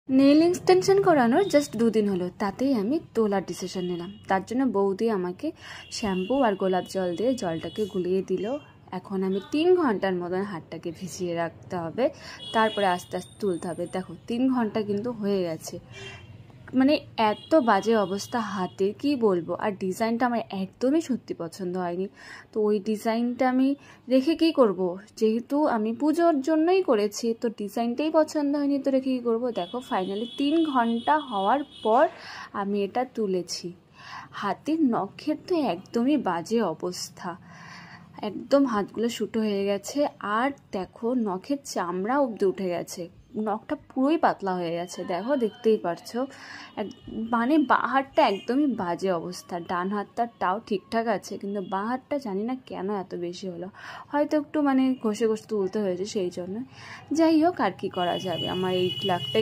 Nail extension করানোর just 2 দিন হলো, তাতেই আমি তোলার ডিসিশন নিলাম। তার জন্য বৌদি আমাকে শ্যাম্পু আর গোলাপ জল দিয়ে জলটাকে গুলিয়ে দিল। এখন আমি 3 ঘন্টার মতন হাতটাকে ভিজিয়ে রাখতে হবে, তারপরে আস্তে আস্তে তুলতে হবে। দেখো 3 ঘন্টা কিন্তু হয়ে গেছে, মানে এত বাজে অবস্থা হাতে কি বলবো। আর ডিজাইনটা আমার একদমই সত্যি পছন্দ হয়নি, তো ওই ডিজাইনটা আমি রেখে কি করব, যেহেতু আমি পুজোর জন্যই করেছি, তো ডিজাইনটাই পছন্দ হয়নি, তো রেখে কী করবো। দেখো ফাইনালি 3 ঘন্টা হওয়ার পর আমি এটা তুলেছি। হাতের নখের তো একদমই বাজে অবস্থা, একদম হাতগুলো শুটো হয়ে গেছে। আর দেখো নখের চামড়া অবধি উঠে গেছে, নখটা পুরোই পাতলা হয়ে গেছে, দেখো দেখতেই পারছো। মানে বাঁ হাতটা একদমই বাজে অবস্থা, ডান হাতটাও ঠিকঠাক আছে, কিন্তু বাঁ হাতটা জানি না কেন এত বেশি হলো, হয়তো একটু মানে ঘষে ঘষে তুলতে হয়েছে সেই জন্য। যাই হোক, আর কি করা যাবে, আমার এই লাকটা